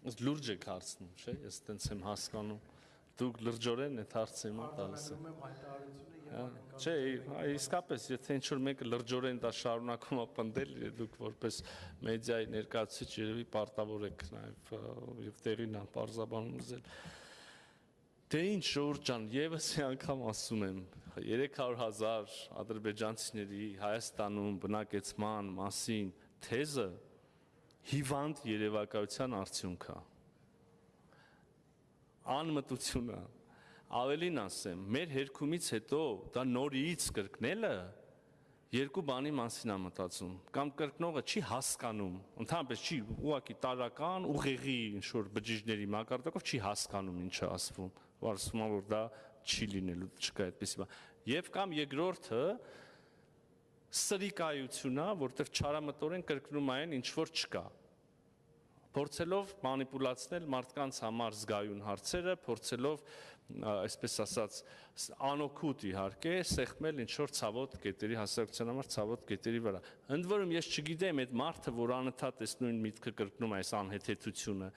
լուրջ եք հարցնում, չէ՞, ես տենց եմ հասկանում։ Դուք լրջորեն եք հարցնում տալիս։ Չէ, իսկապես, եթե ինչ-որ մեկը լրջորեն դա շարունակում է պնդել, դուք որպես մեդիայի ներկայացուցիչ երևի պարտավոր եք նաև եւ տեղին է պարզաբանում ուզել։ Դե ինչ Ժողովուրդ ջան, եւս մի անգամ ասում եմ, 300,000 ադրբեջանցիների Հայաստանում բնակեցման մասին թեզը հիվանդ երևակայության արդյունք է։ Անմտությունը, ավելին ասեմ, մեր հերքումից հետո դա նորից կրկնելը երկու բանի մասին է մտածում, կամ կրկնողը չի հասկանում, ընդհանրապես չի ուղղակի տարական ուղեղի ինչ-որ բջիջների մակարդակով չի հասկանում ինչ է ասվում, ասում է, որ դա չի լինելու, չկա այդպիսի բան։ Եվ կամ երկրորդը սրիկայություն է, որտեղ չարամտորեն կրկնում այն ինչ որ չկա։ Փորձելով մանիպուլացնել մարդկանց համար զգայուն հարցերը, փորձելով, այսպես ասած, անօգուտ իհարկե, սեղմել ինչ-որ ցավոտ կետերի հասարակության համար ցավոտ կետերի վրա։ Ընդ որում ես չգիտեմ այդ մարդը, որ անընդհատ այս նույն միտքը կրկնում է այս անհեթեթությունը,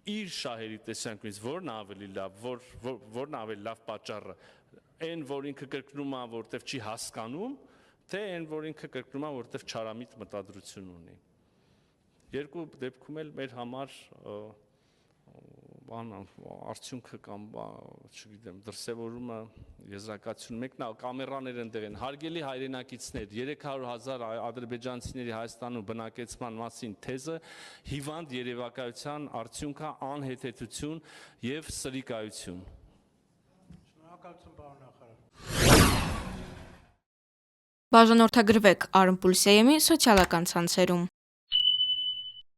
իր շահերի տեսանկյունից որն ավելի լավ, որն ավելի լավ պատճառը, այն, որ ինքը կրկնում է, որտեվ չի հասկանում, թե այն, որ ինքը կրկնում է, որտեվ չարամիտ մտադրություն ունի։ Երկու դեպքում էլ մեր համար արդյունքը կամ, չգիտեմ, դրսևորումը եզրակացություն մեկն է, կամերաներ ընդեղ են, հարգելի հայրենակիցներ, 300,000 ադրբեջանցիների Հայաստանում բնակեցման մասին թեզը հիվանդ երևակայության արդյունք է, անհեթեթություն եւ սրիկայություն։ Շնորհակալություն, պարոն նախարար։ Բաժանորդագրվեք Արմպուլսեյեմի սոցիալական ցանցերում։